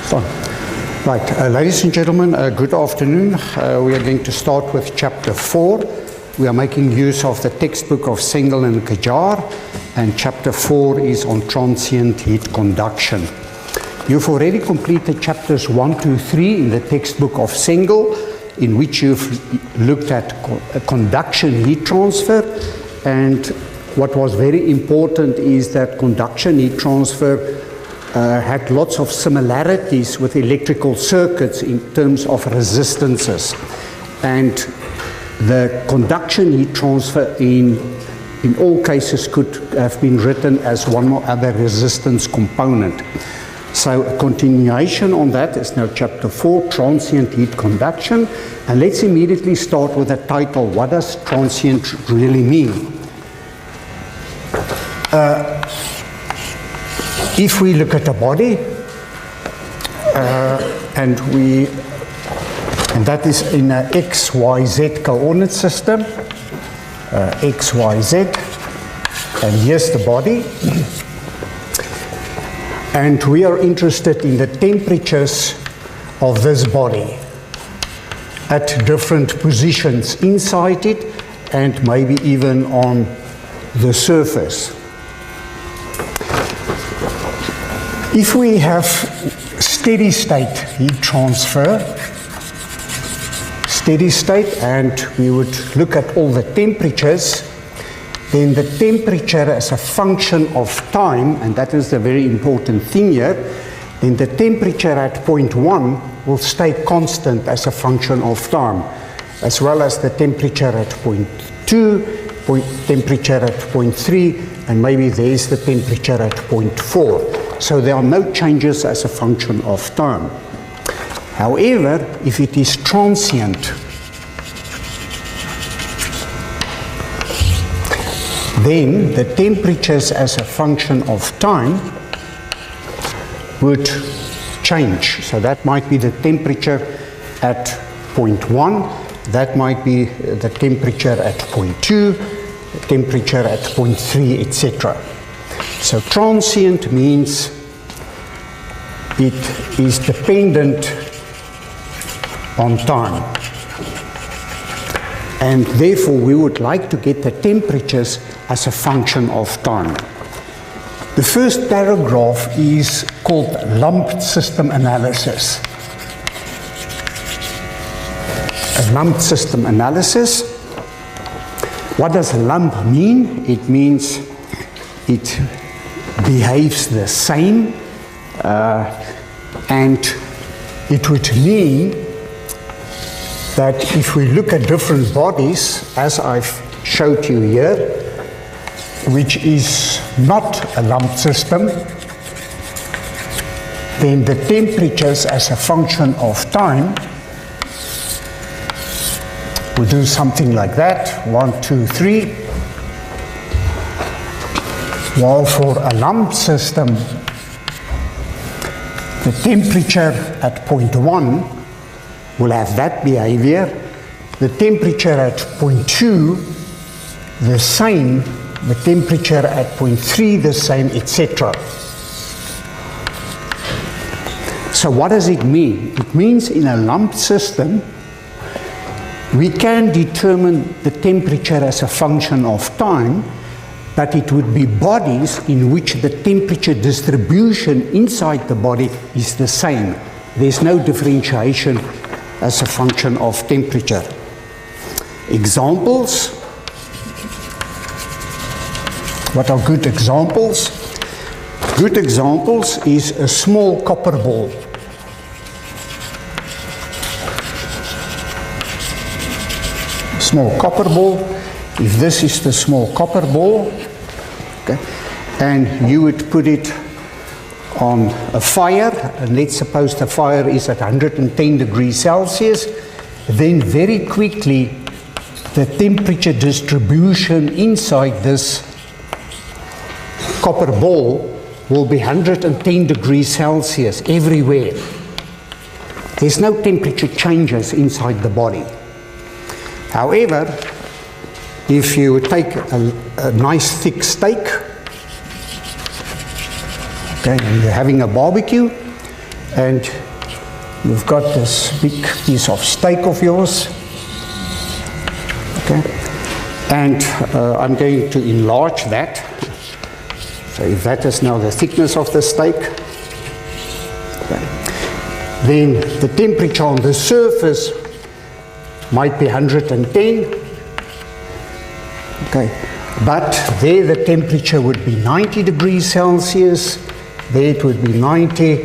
Fine. Right, ladies and gentlemen, good afternoon. We are going to start with chapter 4. We are making use of the textbook of Cengel and Ghajar, and chapter 4 is on transient heat conduction. You've already completed chapters 1 to 3 in the textbook of Cengel, in which you've looked at conduction heat transfer, and what was very important is that conduction heat transfer had lots of similarities with electrical circuits in terms of resistances, and the conduction heat transfer in all cases could have been written as one or other resistance component. So a continuation on that is now chapter 4, transient heat conduction, and let's immediately start with the title. What does transient really mean? If we look at a body, and that is in an XYZ coordinate system, XYZ, and here's the body, and we are interested in the temperatures of this body at different positions inside it and maybe even on the surface. If we have steady state heat transfer, steady state, and we would look at all the temperatures, then the temperature as a function of time, and that is the very important thing here, then the temperature at point 1 will stay constant as a function of time, as well as the temperature at point 2, temperature at point 3, and maybe there's the temperature at point 4. So there are no changes as a function of time. However, if it is transient, then the temperatures as a function of time would change. So that might be the temperature at point 1, that might be the temperature at point 2, the temperature at point 3, etc. So transient means it is dependent on time, and therefore we would like to get the temperatures as a function of time. The first paragraph is called lumped system analysis. A lumped system analysis. What does lump mean? It means it behaves the same, and it would mean that if we look at different bodies, as I've showed you here, which is not a lumped system, then the temperatures as a function of time will do something like that, 1, 2, 3. While for a lumped system, the temperature at point 1 will have that behavior, the temperature at point 2 the same, the temperature at point 3 the same, etc. So what does it mean? It means in a lumped system, we can determine the temperature as a function of time, but it would be bodies in which the temperature distribution inside the body is the same. There's no differentiation as a function of temperature. Examples. What are good examples? Good examples is a small copper ball. Small copper ball. If this is the small copper ball, okay, and you would put it on a fire, and let's suppose the fire is at 110 degrees Celsius, then very quickly the temperature distribution inside this copper ball will be 110 degrees Celsius everywhere. There's no temperature changes inside the body. However, if you take a nice thick steak, okay, and you're having a barbecue, and you've got this big piece of steak of yours. Okay, and I'm going to enlarge that. So if that is now the thickness of the steak, okay, then the temperature on the surface might be 110. Okay, but there the temperature would be 90 degrees Celsius, there it would be 90,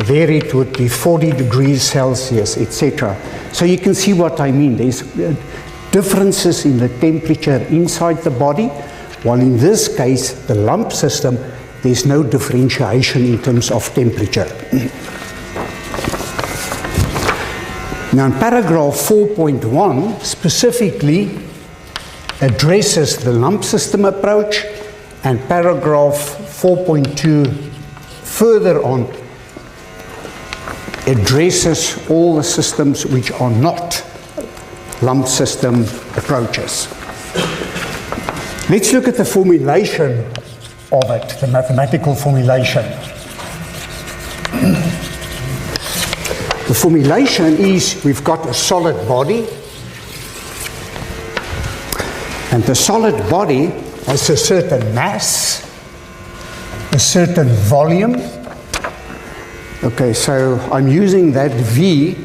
there it would be 40 degrees Celsius, etc. So you can see what I mean. There's differences in the temperature inside the body, while in this case, the lump system, there's no differentiation in terms of temperature. Now, in paragraph 4.1 specifically addresses the lump system approach, and paragraph 4.2 further on addresses all the systems which are not lump system approaches. Let's look at the formulation of it, the mathematical formulation. The formulation is, we've got a solid body, and the solid body has a certain mass, a certain volume. Okay, so I'm using that V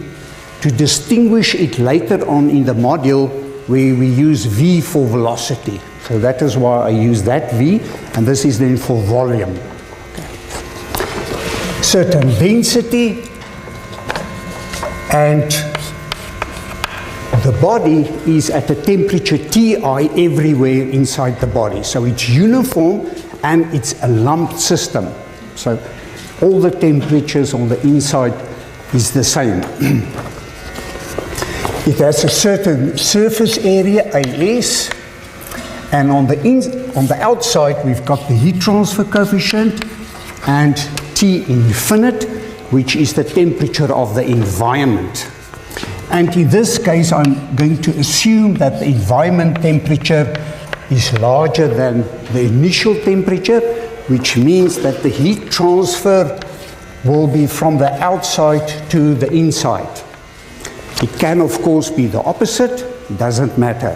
to distinguish it later on in the module where we use V for velocity. So that is why I use that V, and this is then for volume. Okay. Certain density, and the body is at a temperature Ti everywhere inside the body. So it's uniform and it's a lumped system. So all the temperatures on the inside is the same. It has a certain surface area, AS, and on the outside we've got the heat transfer coefficient and T infinite, which is the temperature of the environment. And in this case, I'm going to assume that the environment temperature is larger than the initial temperature, which means that the heat transfer will be from the outside to the inside. It can, of course, be the opposite. It doesn't matter.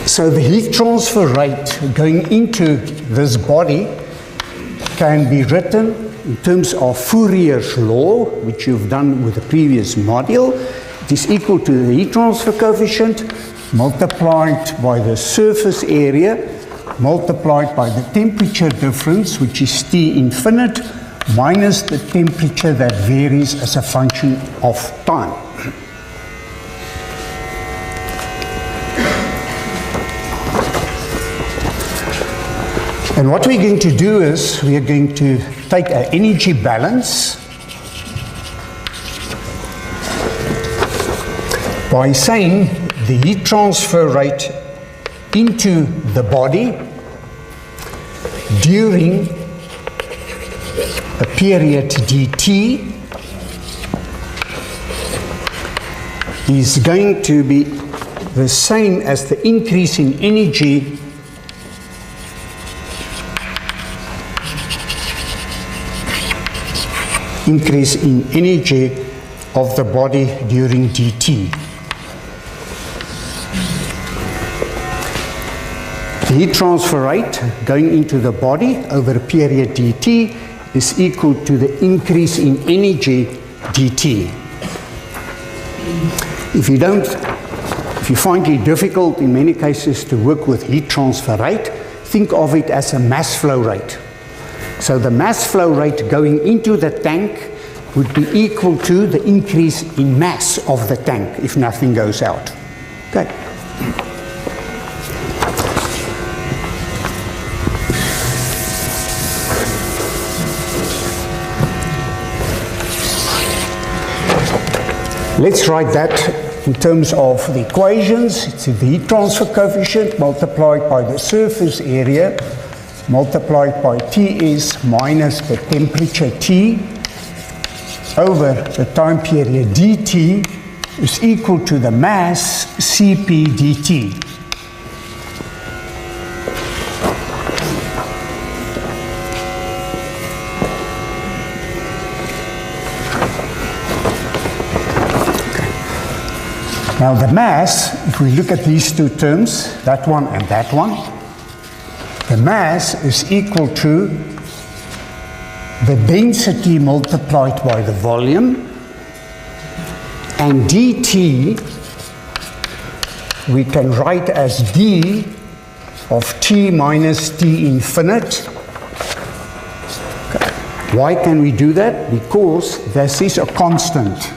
So the heat transfer rate going into this body can be written in terms of Fourier's law, which you've done with the previous module. It is equal to the heat transfer coefficient multiplied by the surface area multiplied by the temperature difference, which is T infinite, minus the temperature that varies as a function of time. And what we're going to do is we are going to take an energy balance by saying the heat transfer rate into the body during a period dt is going to be the same as the increase in energy of the body during dt. The heat transfer rate going into the body over a period dt is equal to the increase in energy dt. If you find it difficult in many cases to work with heat transfer rate, think of it as a mass flow rate. So the mass flow rate going into the tank would be equal to the increase in mass of the tank if nothing goes out. Okay. Let's write that in terms of the equations. It's the heat transfer coefficient multiplied by the surface area multiplied by Ts minus the temperature T over the time period dt is equal to the mass Cp dt. Now the mass, if we look at these two terms, that one and that one, the mass is equal to the density multiplied by the volume, and dt we can write as d of t minus t infinite. Okay. Why can we do that? Because this is a constant.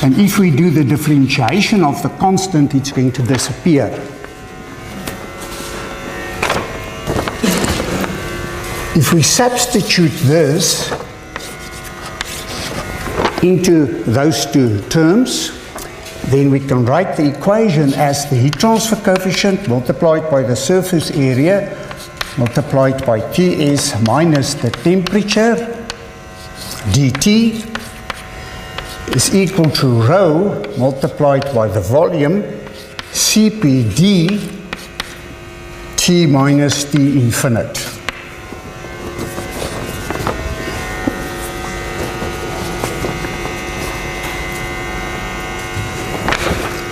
And if we do the differentiation of the constant, it's going to disappear. If we substitute this into those two terms, then we can write the equation as the heat transfer coefficient multiplied by the surface area multiplied by Ts minus the temperature dt is equal to rho multiplied by the volume Cpd T minus T infinite.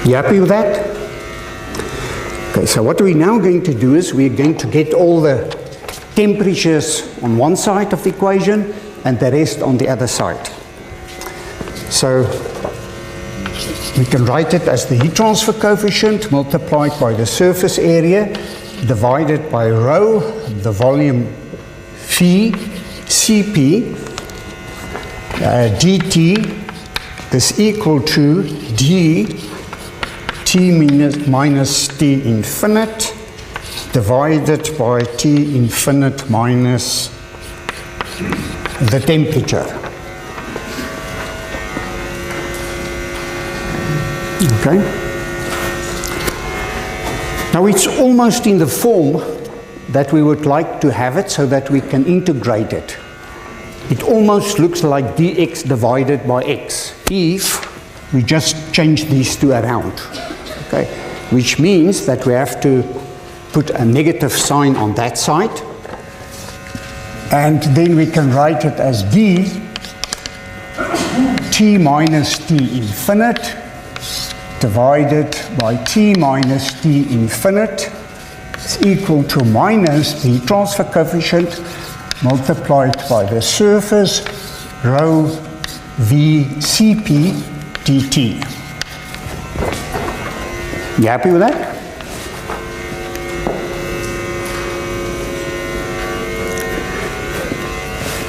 You happy with that? Okay, so what we're now going to do is we're going to get all the temperatures on one side of the equation and the rest on the other side. So we can write it as the heat transfer coefficient multiplied by the surface area divided by rho, the volume phi, Cp, dt is equal to d T minus T infinite divided by T infinite minus the temperature. Okay. Now it's almost in the form that we would like to have it so that we can integrate it. It almost looks like dx divided by x if we just change these two around. Okay, which means that we have to put a negative sign on that side, and then we can write it as d t minus t infinite divided by t minus t infinite is equal to minus the transfer coefficient multiplied by the surface rho v Cp dt. You happy with that?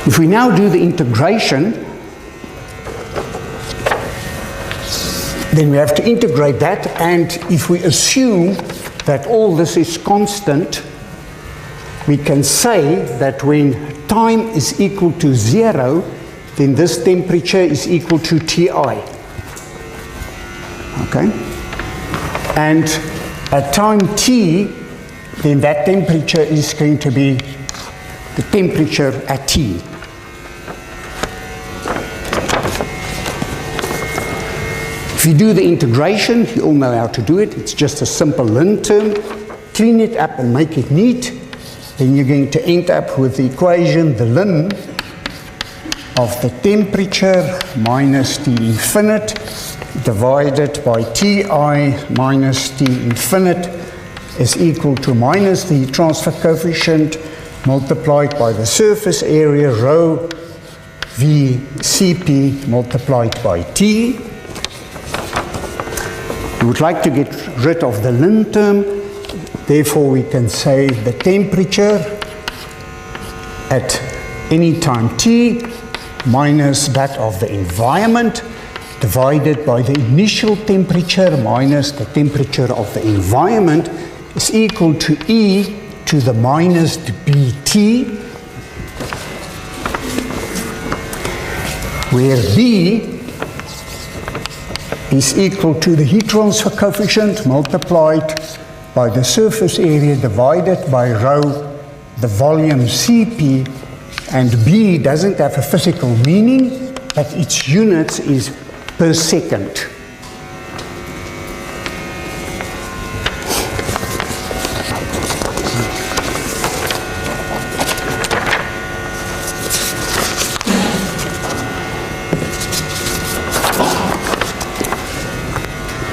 If we now do the integration, then we have to integrate that, and if we assume that all this is constant, we can say that when time is equal to 0, then this temperature is equal to Ti. Okay? And at time t, then that temperature is going to be the temperature at t. If you do the integration, you all know how to do it. It's just a simple ln term. Clean it up and make it neat. Then you're going to end up with the equation, the ln of the temperature minus T infinite divided by Ti minus T infinite is equal to minus the transfer coefficient multiplied by the surface area rho v Cp multiplied by T. We would like to get rid of the ln term, therefore we can say the temperature at any time t minus that of the environment divided by the initial temperature minus the temperature of the environment is equal to E to the minus Bt, where B is equal to the heat transfer coefficient multiplied by the surface area divided by rho, the volume Cp, and B doesn't have a physical meaning, but its units is per second.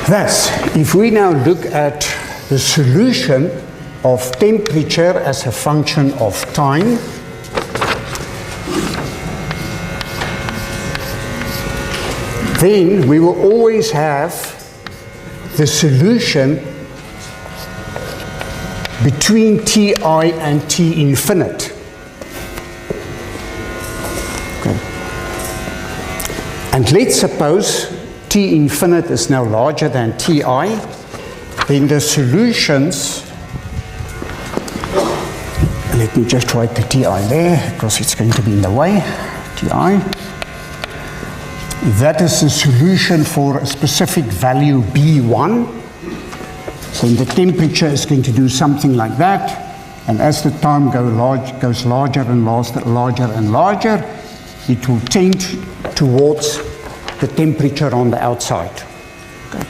Thus, if we now look at the solution of temperature as a function of time, then we will always have the solution between Ti and T infinite. Okay. And let's suppose T infinite is now larger than Ti, then the solutions, let me just write the Ti there because it's going to be in the way, Ti. That is the solution for a specific value B1. So the temperature is going to do something like that. And as the time goes larger and larger, it will tend towards the temperature on the outside. Okay.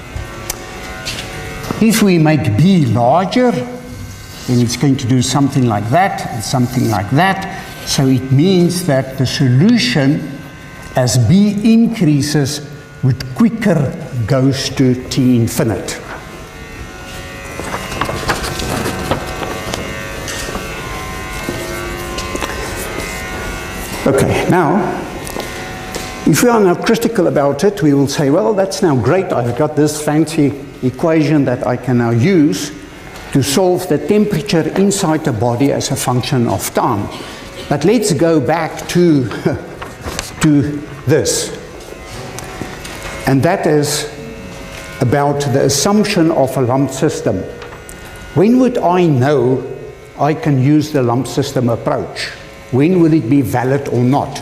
If we make B larger, then it's going to do something like that and something like that. So it means that the solution as B increases with quicker goes to T infinite. Okay, now, if we are now critical about it, we will say, well, that's now great. I've got this fancy equation that I can now use to solve the temperature inside the body as a function of time. But let's go back to this. And that is about the assumption of a lump system. When would I know I can use the lump system approach? When will it be valid or not?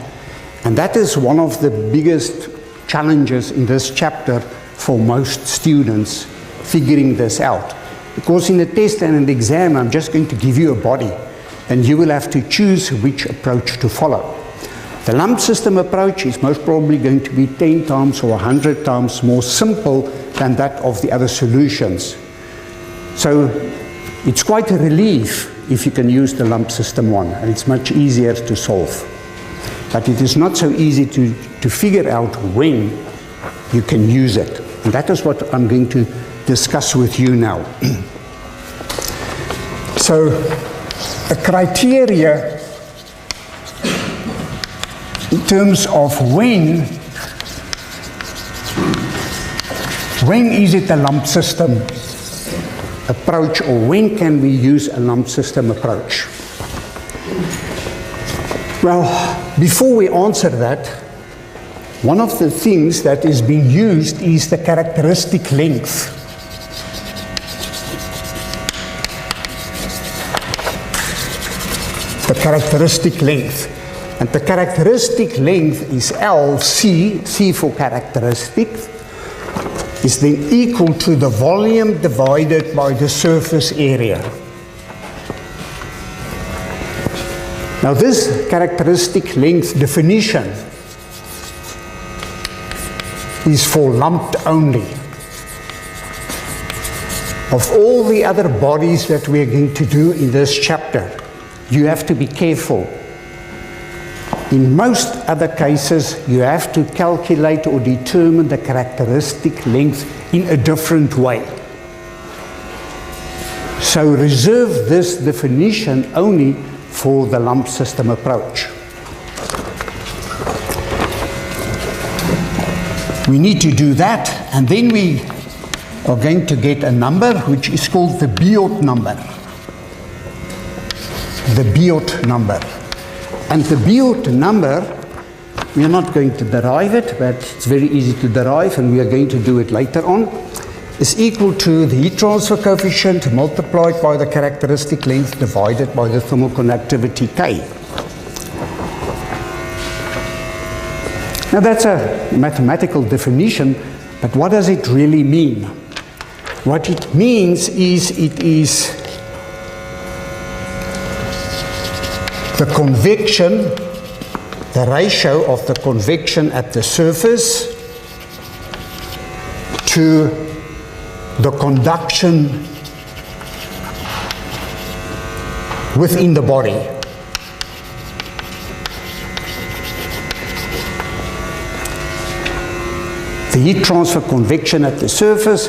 And that is one of the biggest challenges in this chapter for most students, figuring this out. Because in a test and an exam, I'm just going to give you a body, and you will have to choose which approach to follow. The lump system approach is most probably going to be 10 times or 100 times more simple than that of the other solutions. So it's quite a relief if you can use the lump system one, and it's much easier to solve. But it is not so easy to figure out when you can use it. And that is what I'm going to discuss with you now. So a criteria in terms of when is it a lump system approach, or when can we use a lump system approach? Well, before we answer that, one of the things that is being used is the characteristic length. The characteristic length. And the characteristic length is L, C for characteristic, is then equal to the volume divided by the surface area. Now this characteristic length definition is for lumped only. Of all the other bodies that we are going to do in this chapter, you have to be careful. In most other cases, you have to calculate or determine the characteristic length in a different way. So reserve this definition only for the lump system approach. We need to do that, and then we are going to get a number which is called the Biot number. The Biot number. And the Biot number, we are not going to derive it, but it's very easy to derive, and we are going to do it later on, is equal to the heat transfer coefficient multiplied by the characteristic length divided by the thermal conductivity K. Now that's a mathematical definition, but what does it really mean? What it means is it is the convection, the ratio of the convection at the surface to the conduction within the body. The heat transfer convection at the surface,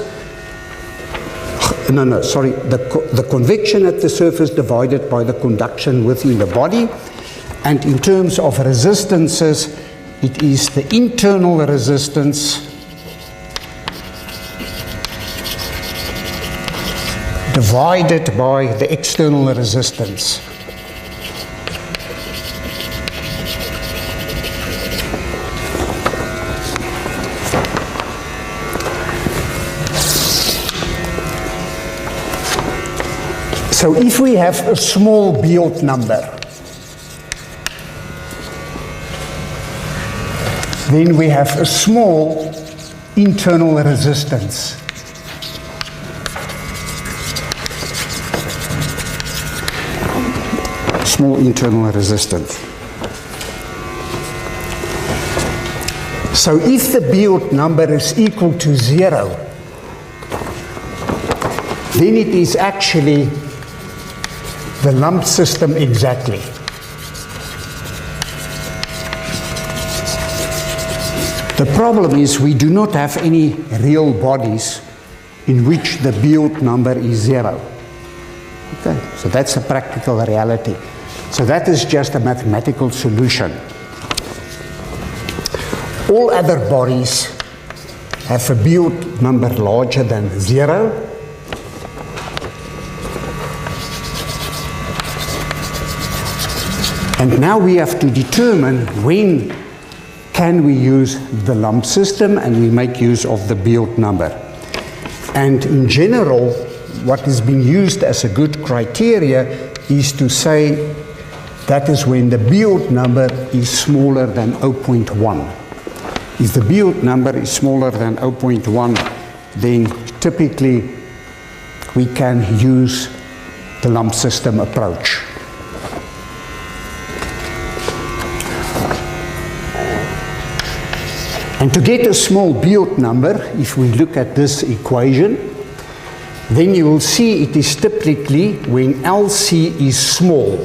the convection at the surface divided by the conduction within the body. And in terms of resistances, it is the internal resistance divided by the external resistance. So if we have a small Biot number, then we have a small internal resistance. Small internal resistance. So if the Biot number is equal to 0, then it is actually the lump system exactly. The problem is we do not have any real bodies in which the Biot number is 0. Okay, so that's a practical reality. So that is just a mathematical solution. All other bodies have a Biot number larger than 0. And now we have to determine when can we use the lump system, and we make use of the Biot number. And in general, what is being used as a good criteria is to say that is when the Biot number is smaller than 0.1. If the Biot number is smaller than 0.1, then typically we can use the lump system approach. And to get a small Biot number, if we look at this equation, then you will see it is typically when LC is small.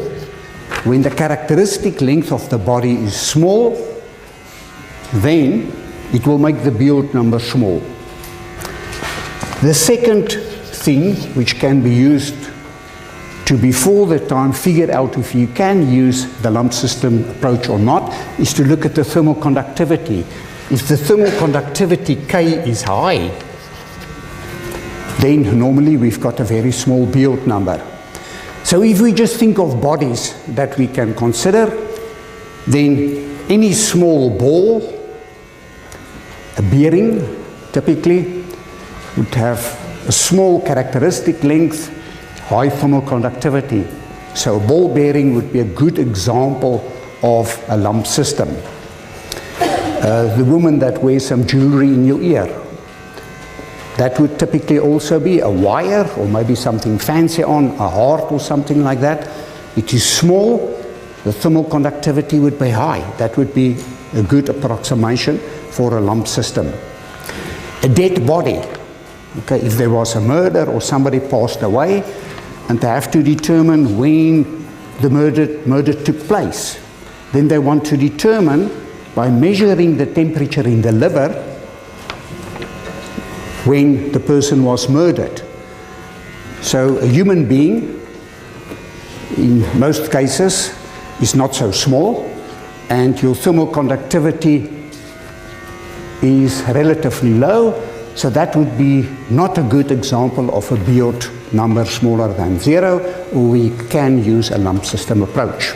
When the characteristic length of the body is small, then it will make the Biot number small. The second thing which can be used to before the time figure out if you can use the lump system approach or not is to look at the thermal conductivity. If the thermal conductivity K is high, then normally we've got a very small Biot number. So if we just think of bodies that we can consider, then any small ball, a bearing typically, would have a small characteristic length, high thermal conductivity. So a ball bearing would be a good example of a lump system. The woman that wears some jewelry in your ear, that would typically also be a wire or maybe something fancy on, a heart or something like that. It is small, the thermal conductivity would be high. That would be a good approximation for a lump system. A dead body, okay, if there was a murder or somebody passed away and they have to determine when the murder took place, then they want to determine by measuring the temperature in the liver when the person was murdered. So a human being, in most cases, is not so small, and your thermal conductivity is relatively low, so that would be not a good example of a Biot number smaller than 0, or we can use a lump system approach.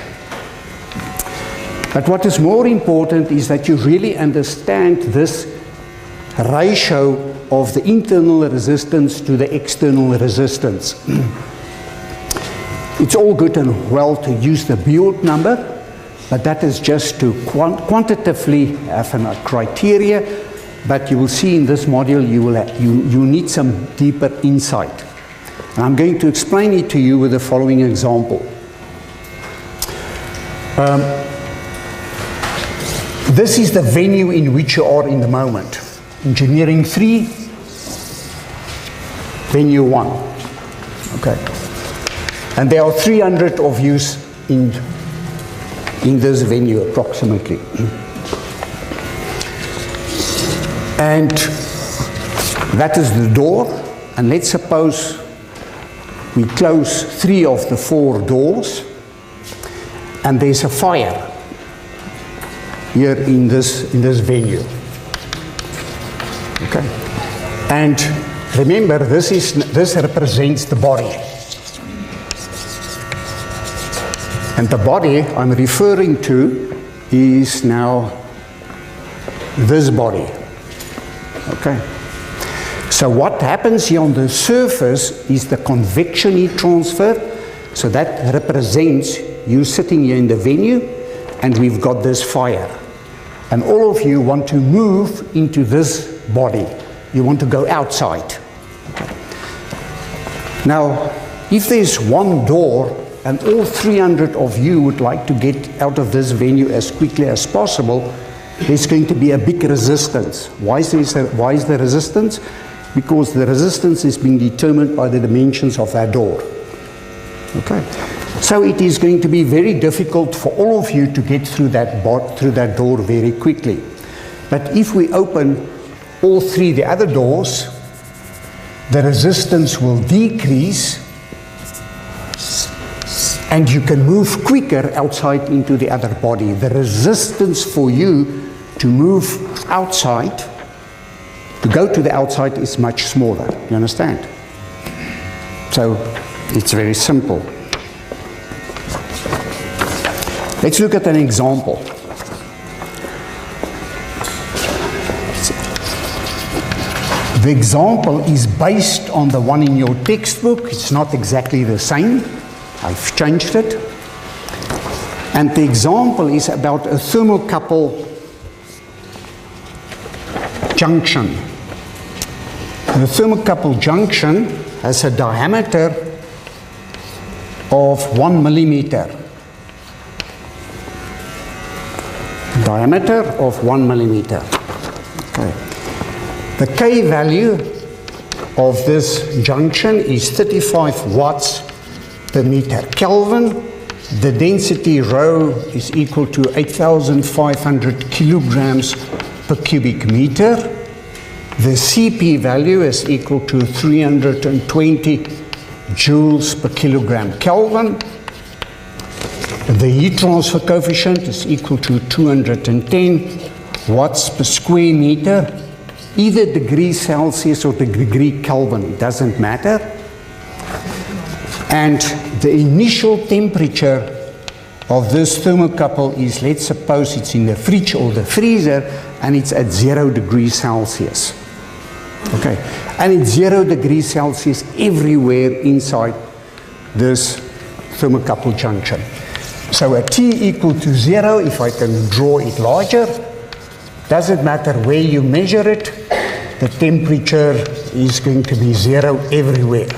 But what is more important is that you really understand this ratio of the internal resistance to the external resistance. It's all good and well to use the Biot number, but that is just to quantitatively have a criteria, but you will see in this module you need some deeper insight. And I'm going to explain it to you with the following example. This is the venue in which you are in the moment. Engineering 3, venue 1. Okay. And there are 300 of you in this venue approximately. And that is the door. And let's suppose we close 3 of the 4 doors, and there's a fire here in this venue. Okay. And remember, this represents the body. And the body I'm referring to is now this body. Okay. So what happens here on the surface is the convection heat transfer. So that represents you sitting here in the venue, and we've got this fire. And all of you want to move into this body. You want to go outside. Okay. Now, if there's one door and all 300 of you would like to get out of this venue as quickly as possible, there's going to be a big resistance. Why is the resistance? Because the resistance is being determined by the dimensions of that door. Okay. So it is going to be very difficult for all of you to get through that door very quickly. But if we open all 3 the other doors, the resistance will decrease, and you can move quicker outside into the other body. The resistance for you to move outside, to go to the outside, is much smaller. You understand? So it's very simple. Let's look at an example. The example is based on the one in your textbook. It's not exactly the same. I've changed it. And the example is about a thermocouple junction. The thermocouple junction has a diameter of 1 millimeter. Diameter of 1 millimeter. Okay. The K value of this junction is 35 watts per meter Kelvin. The density rho is equal to 8,500 kilograms per cubic meter. The Cp value is equal to 320 joules per kilogram Kelvin. The heat transfer coefficient is equal to 210 watts per square meter, either degree Celsius or degree Kelvin, it doesn't matter. And the initial temperature of this thermocouple is, let's suppose it's in the fridge or the freezer, and it's at 0 degrees Celsius. Okay, and it's 0 degrees Celsius everywhere inside this thermocouple junction. So at T equal to 0, if I can draw it larger, doesn't matter where you measure it, the temperature is going to be 0 everywhere.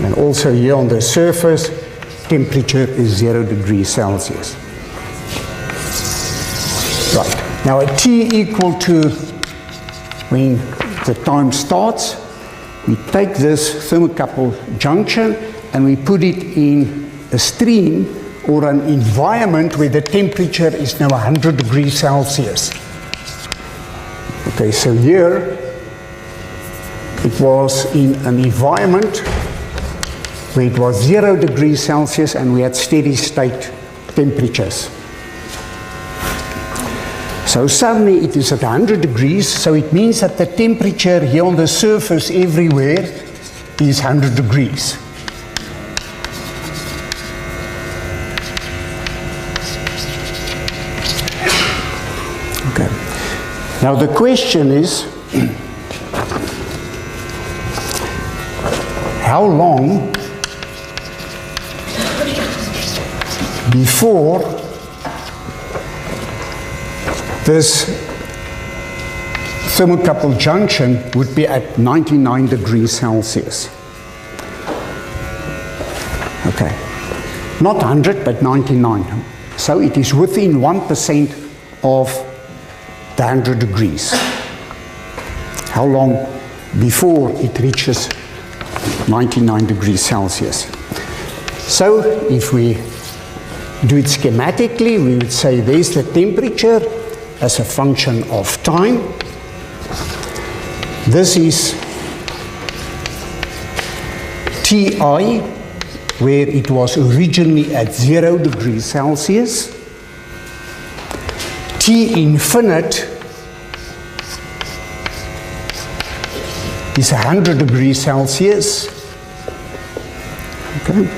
And also here on the surface, temperature is 0 degrees Celsius. Right, now at T equal to, when the time starts, we take this thermocouple junction and we put it in a stream or an environment where the temperature is now 100 degrees Celsius. Okay, so here it was in an environment where it was 0 degrees Celsius and we had steady state temperatures. So suddenly it is at 100 degrees, so it means that the temperature here on the surface everywhere is 100 degrees. Okay. Now the question is, how long before this thermocouple junction would be at 99 degrees Celsius? Okay, not 100 but 99. So it is within 1% of the 100 degrees. How long before it reaches 99 degrees Celsius? So if we do it schematically, we would say there's the temperature, as a function of time. This is Ti, where it was originally at 0 degrees Celsius. T infinite is 100 degrees Celsius. Okay.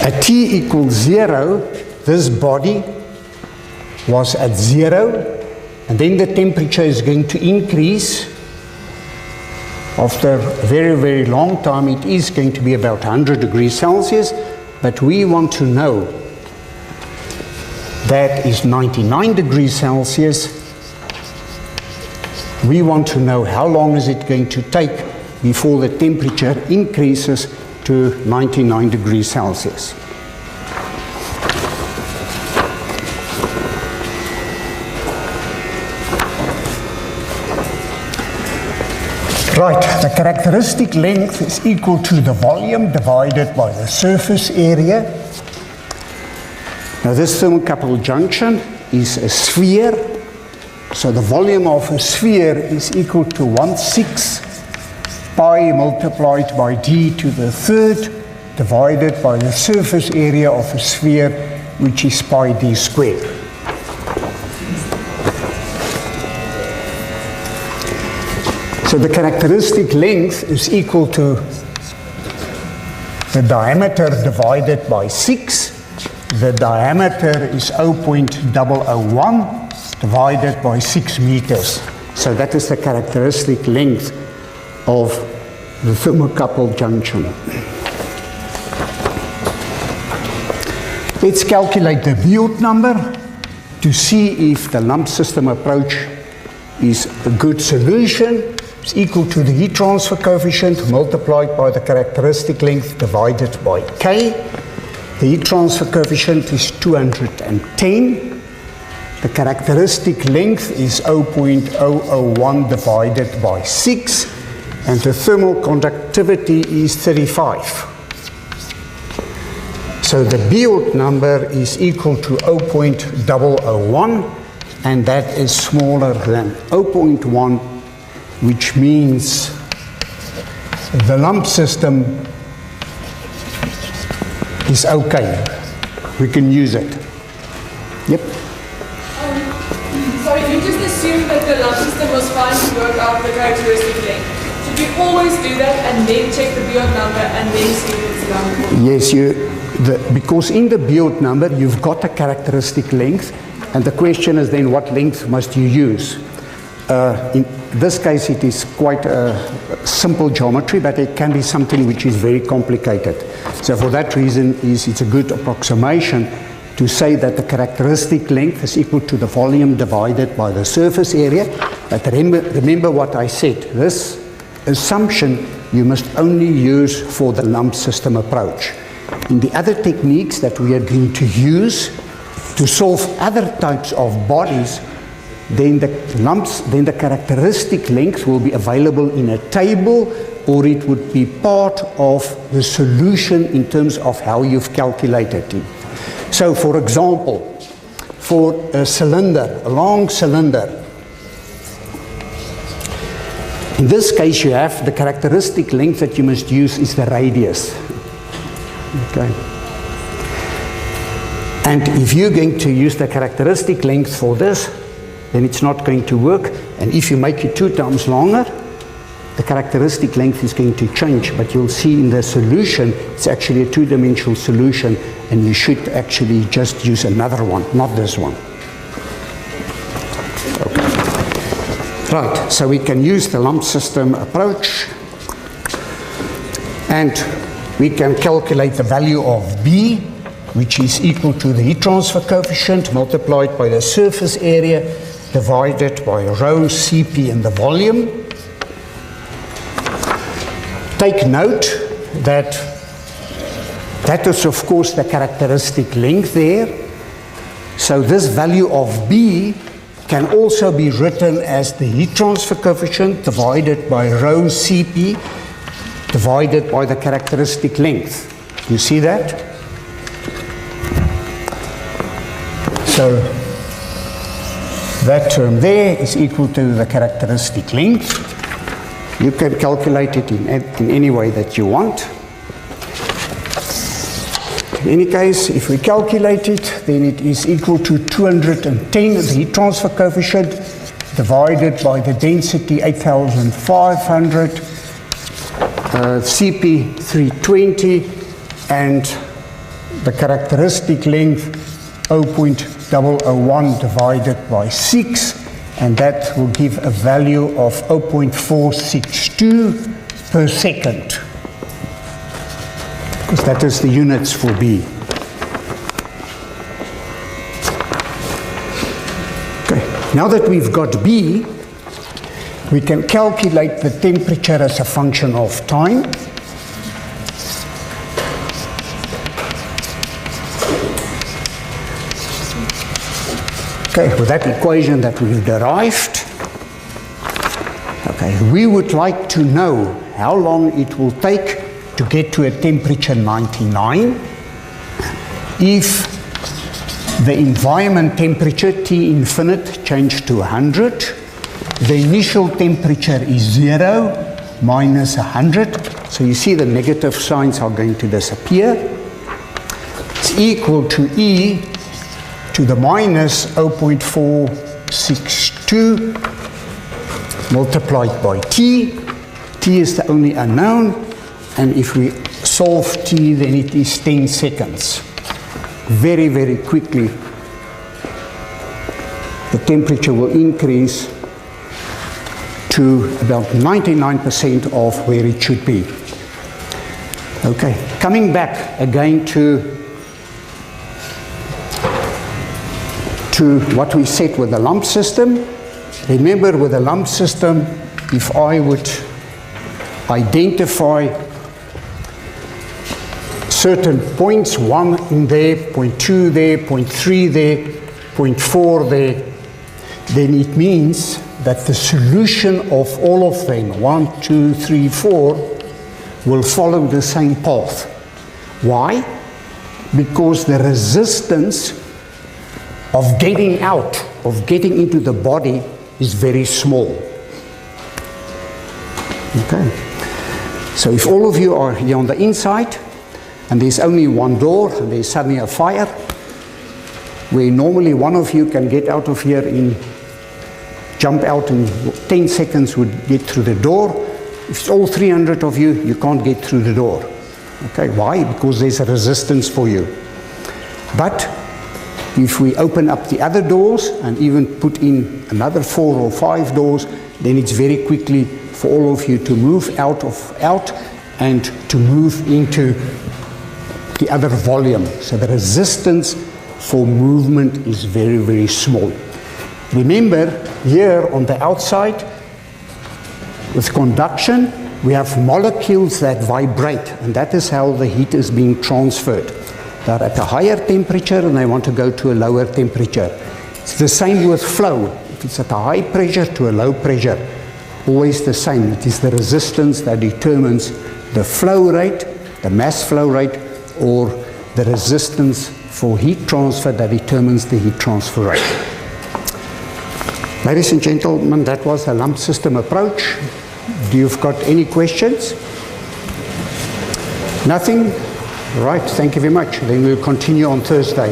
At T equals 0, this body was at 0, and then the temperature is going to increase. After a very, very long time, it is going to be about 100 degrees Celsius, but we want to know that is 99 degrees Celsius. We want to know how long is it going to take before the temperature increases to 99 degrees Celsius. Right, the characteristic length is equal to the volume divided by the surface area. Now this thermocouple junction is a sphere, so the volume of a sphere is equal to 1/6 pi multiplied by d to the third divided by the surface area of a sphere, which is pi d squared. So the characteristic length is equal to the diameter divided by 6. The diameter is 0.001 divided by 6 meters. So that is the characteristic length of the thermocouple junction. Let's calculate the Biot number to see if the lump system approach is a good solution. It's equal to the heat transfer coefficient multiplied by the characteristic length divided by K. The heat transfer coefficient is 210. The characteristic length is 0.001 divided by 6. And the thermal conductivity is 35. So the Biot number is equal to 0.001, and that is smaller than 0.1, which means the lump system is okay. We can use it. Yep. Sorry, you just assumed that the lump system was fine to work out the characteristic length. Should we always do that and then check the Biot number and then see if it's long? Yes, because in the Biot number you've got a characteristic length, and the question is then what length must you use? In this case it is quite a simple geometry, but it can be something which is very complicated. So for that reason it's a good approximation to say that the characteristic length is equal to the volume divided by the surface area. But remember what I said, this assumption you must only use for the lump system approach. In the other techniques that we are going to use to solve other types of bodies, then the characteristic length will be available in a table, or it would be part of the solution in terms of how you've calculated it. So for example, for a cylinder, a long cylinder, in this case you have the characteristic length that you must use is the radius. Okay. And if you're going to use the characteristic length for this, then it's not going to work. And if you make it 2 times longer, the characteristic length is going to change. But you'll see in the solution, it's actually a 2-dimensional solution, and you should actually just use another one, not this one. Okay. Right, so we can use the lump system approach, and we can calculate the value of B, which is equal to the heat transfer coefficient multiplied by the surface area divided by rho Cp in the volume. Take note that that is of course the characteristic length there. So this value of B can also be written as the heat transfer coefficient divided by rho Cp divided by the characteristic length. You see that? So That term there is equal to the characteristic length. You can calculate it in any way that you want. In any case, if we calculate it, then it is equal to 210, the heat transfer coefficient, divided by the density 8,500, CP 320, and the characteristic length 0.001 divided by 6, and that will give a value of 0.462 per second, because that is the units for B. Okay, now that we've got B, we can calculate the temperature as a function of time. Okay, with that equation that we've derived, okay, we would like to know how long it will take to get to a temperature 99 if the environment temperature, T infinite, changed to 100. The initial temperature is 0 minus 100. So you see the negative signs are going to disappear. It's equal to E to the minus 0.462 multiplied by T. T is the only unknown, and if we solve T, then it is 10 seconds. Very, very quickly, the temperature will increase to about 99% of where it should be. Okay, coming back again to what we said with the lump system. Remember, with a lump system, if I would identify certain points, 1 in there, 0.2 there, 0.3 there, 0.4 there, then it means that the solution of all of them, 1, 2, 3, 4, will follow the same path. Why? Because the resistance of getting out, of getting into the body, is very small. Okay. So if all of you are here on the inside, and there's only one door, and there's suddenly a fire, where normally one of you can get out of here jump out in 10 seconds, would get through the door. If it's all 300 of you, you can't get through the door. Okay, why? Because there's a resistance for you. But if we open up the other doors and even put in another 4 or 5 doors, then it's very quickly for all of you to move out and to move into the other volume. So the resistance for movement is very, very small. Remember, here on the outside, with conduction, we have molecules that vibrate, and that is how the heat is being transferred. They're at a higher temperature and they want to go to a lower temperature. It's the same with flow. If it's at a high pressure to a low pressure, always the same. It is the resistance that determines the flow rate, the mass flow rate, or the resistance for heat transfer that determines the heat transfer rate. Ladies and gentlemen, that was the lump system approach. Do you've got any questions? Nothing? Right, thank you very much. Then we'll continue on Thursday.